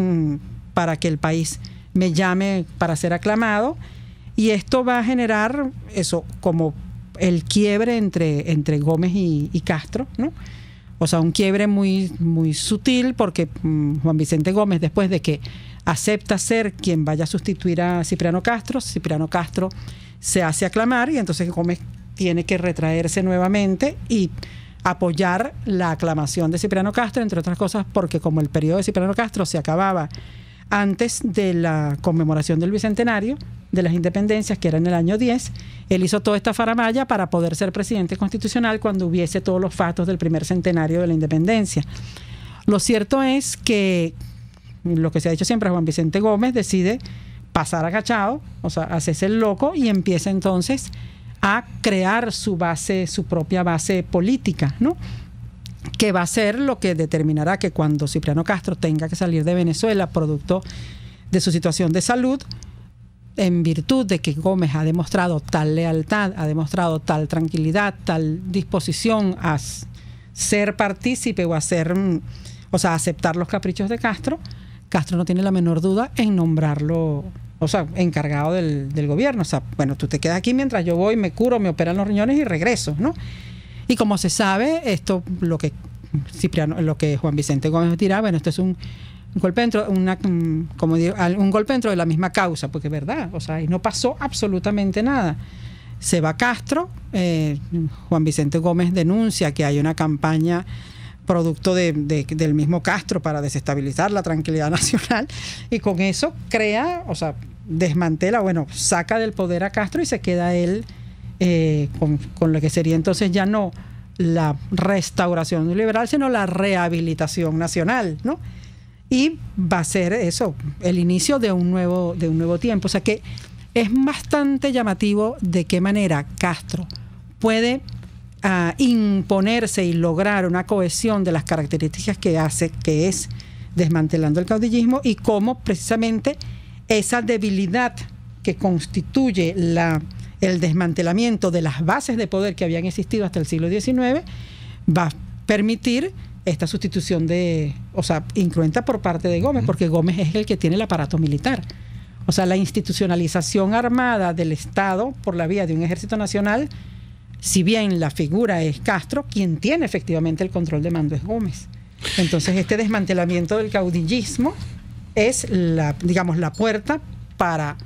[SPEAKER 4] para que el país me llame para ser aclamado, y esto va a generar eso como el quiebre entre Gómez y Castro, ¿no? O sea, un quiebre muy, muy sutil, porque Juan Vicente Gómez, después de que acepta ser quien vaya a sustituir a Cipriano Castro se hace aclamar, y entonces Gómez tiene que retraerse nuevamente y apoyar la aclamación de Cipriano Castro, entre otras cosas porque como el periodo de Cipriano Castro se acababa antes de la conmemoración del Bicentenario de las Independencias, que era en el año 10, él hizo toda esta faramalla para poder ser presidente constitucional cuando hubiese todos los fatos del primer centenario de la Independencia. Lo cierto es que, lo que se ha dicho siempre, Juan Vicente Gómez decide pasar agachado, o sea, hacerse el loco, y empieza entonces a crear su propia base política, ¿no? Que va a ser lo que determinará que cuando Cipriano Castro tenga que salir de Venezuela producto de su situación de salud, en virtud de que Gómez ha demostrado tal lealtad, ha demostrado tal tranquilidad, tal disposición a ser partícipe o a aceptar los caprichos de Castro, Castro no tiene la menor duda en nombrarlo, encargado del gobierno. Tú te quedas aquí mientras yo voy, me curo, me operan los riñones y regreso, ¿no? Y como se sabe, esto, lo que Juan Vicente Gómez dirá, esto es un golpe dentro, un golpe dentro de la misma causa, porque es verdad, y no pasó absolutamente nada. Se va Castro, Juan Vicente Gómez denuncia que hay una campaña producto del mismo Castro para desestabilizar la tranquilidad nacional, y con eso desmantela, saca del poder a Castro y se queda él con lo que sería entonces ya no la restauración liberal, sino la rehabilitación nacional, ¿no? Y va a ser eso, el inicio de un nuevo tiempo. O sea que es bastante llamativo de qué manera Castro puede imponerse y lograr una cohesión de las características que hace, que es desmantelando el caudillismo, y cómo precisamente esa debilidad que constituye el desmantelamiento de las bases de poder que habían existido hasta el siglo XIX va a permitir esta sustitución incruenta por parte de Gómez, porque Gómez es el que tiene el aparato militar. O sea, la institucionalización armada del Estado por la vía de un ejército nacional, si bien la figura es Castro, quien tiene efectivamente el control de mando es Gómez. Entonces, este desmantelamiento del caudillismo es la puerta para,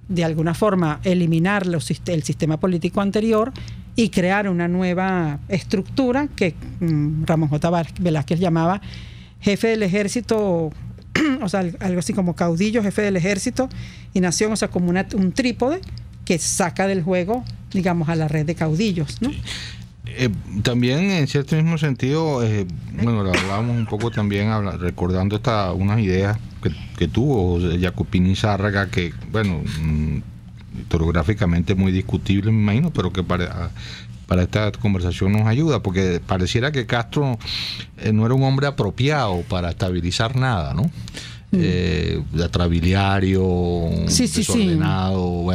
[SPEAKER 4] de alguna forma, eliminar el sistema político anterior y crear una nueva estructura que Ramón J. Velázquez llamaba jefe del ejército, algo así como caudillo, jefe del ejército y nación, como un trípode que saca del juego, a la red de caudillos, ¿no? Sí.
[SPEAKER 3] También en cierto mismo sentido, lo hablábamos un poco también recordando unas ideas que tuvo Jacopini Zárraga, que historiográficamente muy discutible, me imagino, pero que para esta conversación nos ayuda, porque pareciera que Castro no era un hombre apropiado para estabilizar nada, ¿no? Atrabiliario, desordenado,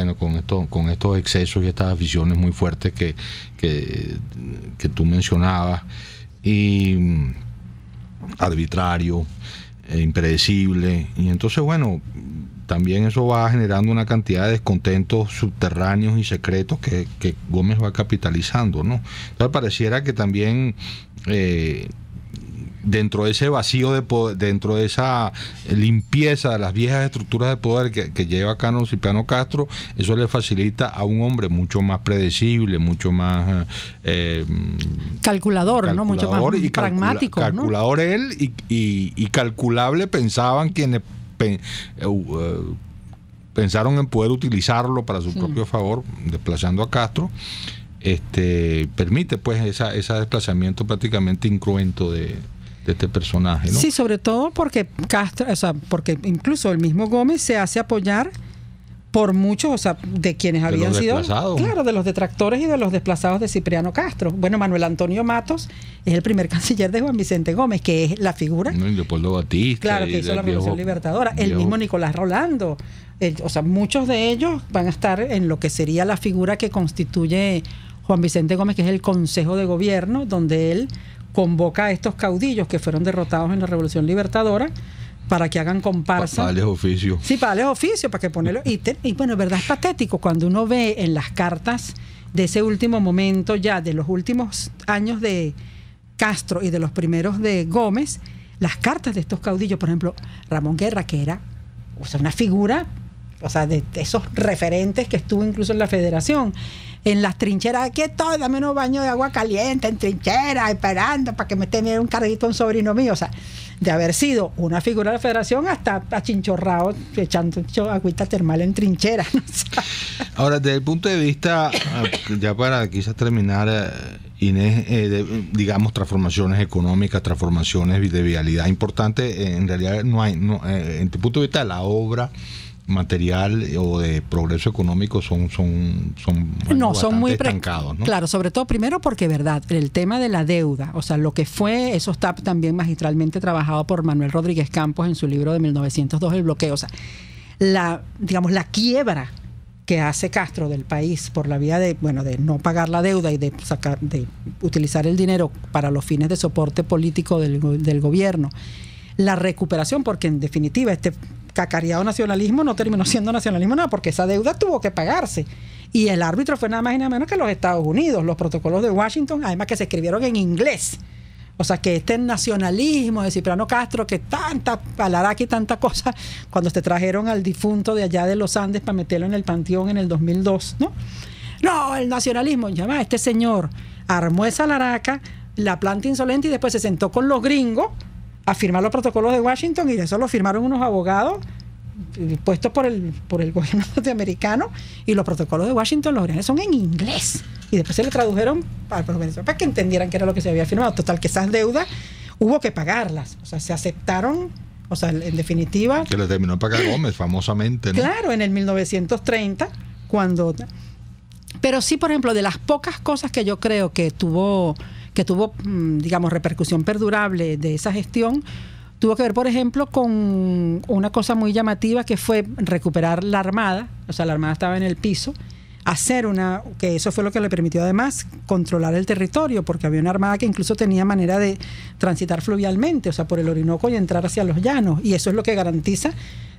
[SPEAKER 3] con estos excesos y estas aficiones muy fuertes que tú mencionabas, y arbitrario, impredecible, y entonces también eso va generando una cantidad de descontentos subterráneos y secretos que Gómez va capitalizando, ¿no? Entonces pareciera que también dentro de ese vacío de poder, dentro de esa limpieza de las viejas estructuras de poder que lleva a cabo Cipriano Castro, eso le facilita a un hombre mucho más predecible, mucho más
[SPEAKER 4] calculador, ¿no? Mucho más
[SPEAKER 3] y
[SPEAKER 4] pragmático,
[SPEAKER 3] calculador,
[SPEAKER 4] ¿no?
[SPEAKER 3] Él y calculable pensaban quienes pensaron en poder utilizarlo para su propio favor, desplazando a Castro. Permite pues ese desplazamiento prácticamente incruento de este personaje, ¿no?
[SPEAKER 4] Sí, sobre todo porque Castro, o sea, porque incluso el mismo Gómez se hace apoyar por muchos, o sea, de quienes habían sido, claro, de los detractores y de los desplazados de Cipriano Castro. Bueno, Manuel Antonio Matos es el primer canciller de Juan Vicente Gómez, que es la figura.
[SPEAKER 3] Leopoldo Batista.
[SPEAKER 4] Claro, que hizo la Revolución Libertadora. El mismo Nicolás Rolando. O sea, muchos de ellos van a estar en lo que sería la figura que constituye Juan Vicente Gómez, que es el Consejo de Gobierno, donde él convoca a estos caudillos que fueron derrotados en la Revolución Libertadora para que hagan comparsa.
[SPEAKER 3] Para darles oficio.
[SPEAKER 4] Sí, para darles oficio, para que ponerlo. Y bueno, verdad es patético cuando uno ve en las cartas de ese último momento, ya de los últimos años de Castro y de los primeros de Gómez, las cartas de estos caudillos, por ejemplo, Ramón Guerra, que era, o sea, una figura, o sea, de esos referentes que estuvo incluso en la Federación, en las trincheras, aquí estoy, dame unos baños de agua caliente en trincheras, esperando para que me esté un carguito a un sobrino mío. O sea, de haber sido una figura de la Federación hasta achinchorrado, echando agüita termal en trincheras. ¿No?
[SPEAKER 3] Ahora, desde el punto de vista, ya para quizás terminar, Inés, digamos, transformaciones económicas, transformaciones de vialidad importante, en realidad no hay, en tu punto de vista, la obra material o de progreso económico son muy estancados, ¿no?
[SPEAKER 4] Claro, sobre todo primero porque, verdad, el tema de la deuda, o sea, lo que fue, eso está también magistralmente trabajado por Manuel Rodríguez Campos en su libro de 1902, El bloqueo, o sea, la quiebra que hace Castro del país por la vía de no pagar la deuda y de utilizar el dinero para los fines de soporte político del gobierno, la recuperación, porque en definitiva este cacareado nacionalismo no terminó siendo nacionalismo nada, porque esa deuda tuvo que pagarse. Y el árbitro fue nada más y nada menos que los Estados Unidos, los protocolos de Washington, además que se escribieron en inglés. O sea, que este nacionalismo de Cipriano Castro, que tanta palaraca y tanta cosa, cuando te trajeron al difunto de allá de los Andes para meterlo en el panteón en el 2002, ¿no? No, el nacionalismo, ya este señor armó esa laraca, la planta insolente y después se sentó con los gringos a firmar los protocolos de Washington, y eso lo firmaron unos abogados puestos por el gobierno norteamericano, y los protocolos de Washington, los originales, son en inglés, y después se le tradujeron para que entendieran qué era lo que se había firmado. Total, que esas deudas hubo que pagarlas, o sea, se aceptaron, o sea, en definitiva,
[SPEAKER 3] que le terminó de pagar Gómez famosamente, ¿no?
[SPEAKER 4] Claro, en el 1930, pero sí, por ejemplo, de las pocas cosas que yo creo que tuvo, digamos, repercusión perdurable de esa gestión, tuvo que ver, por ejemplo, con una cosa muy llamativa, que fue recuperar la Armada. O sea, la Armada estaba en el piso, que eso fue lo que le permitió además controlar el territorio, porque había una Armada que incluso tenía manera de transitar fluvialmente, o sea, por el Orinoco y entrar hacia los llanos, y eso es lo que garantiza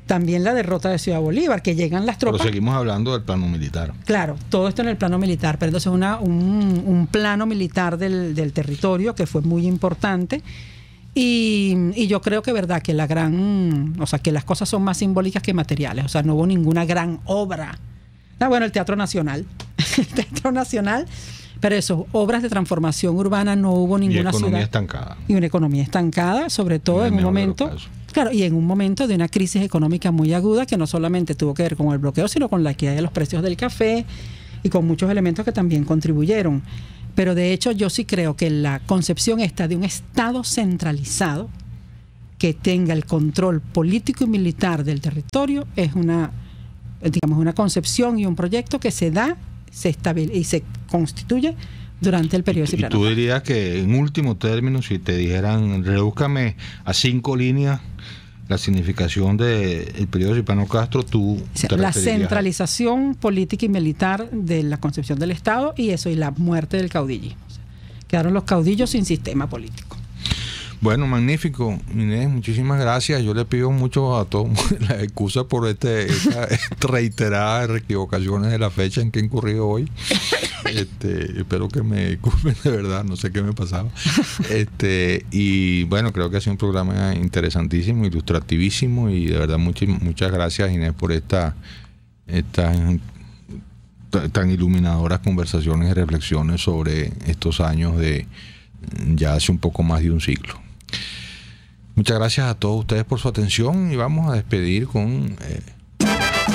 [SPEAKER 4] también la derrota de Ciudad Bolívar, que llegan las tropas.
[SPEAKER 3] Pero seguimos hablando del plano militar.
[SPEAKER 4] Claro, todo esto en el plano militar, pero entonces un plano militar del territorio que fue muy importante, y yo creo que verdad que que las cosas son más simbólicas que materiales, o sea, no hubo ninguna gran obra. Bueno, el Teatro Nacional, pero eso, obras de transformación urbana no hubo ninguna.
[SPEAKER 3] Y economía
[SPEAKER 4] ciudad
[SPEAKER 3] estancada.
[SPEAKER 4] Y una economía estancada, sobre todo en un momento. Claro, y en un momento de una crisis económica muy aguda, que no solamente tuvo que ver con el bloqueo, sino con la caída de los precios del café y con muchos elementos que también contribuyeron. Pero de hecho yo sí creo que la concepción esta de un Estado centralizado que tenga el control político y militar del territorio es una concepción y un proyecto que se da, se estabiliza y se constituye durante el periodo Cipriano.
[SPEAKER 3] ¿Y tú dirías que, en último término, si te dijeran, redúzcame a 5 líneas la significación del periodo Cipriano Castro, tú
[SPEAKER 4] la centralización política y militar de la concepción del Estado, y la muerte del caudillismo? O sea, quedaron los caudillos sin sistema político.
[SPEAKER 3] Bueno, magnífico, Inés, muchísimas gracias. Yo le pido mucho a todos la excusa por esta reiteradas equivocaciones de la fecha en que he incurrido hoy. Espero que me disculpen, de verdad, no sé qué me pasaba. Y bueno, creo que ha sido un programa interesantísimo, ilustrativísimo, y de verdad muchas gracias, Inés, por estas tan iluminadoras conversaciones y reflexiones sobre estos años de ya hace un poco más de un siglo. Muchas gracias a todos ustedes por su atención y vamos a despedir con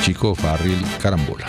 [SPEAKER 3] Chico Farril Carambola.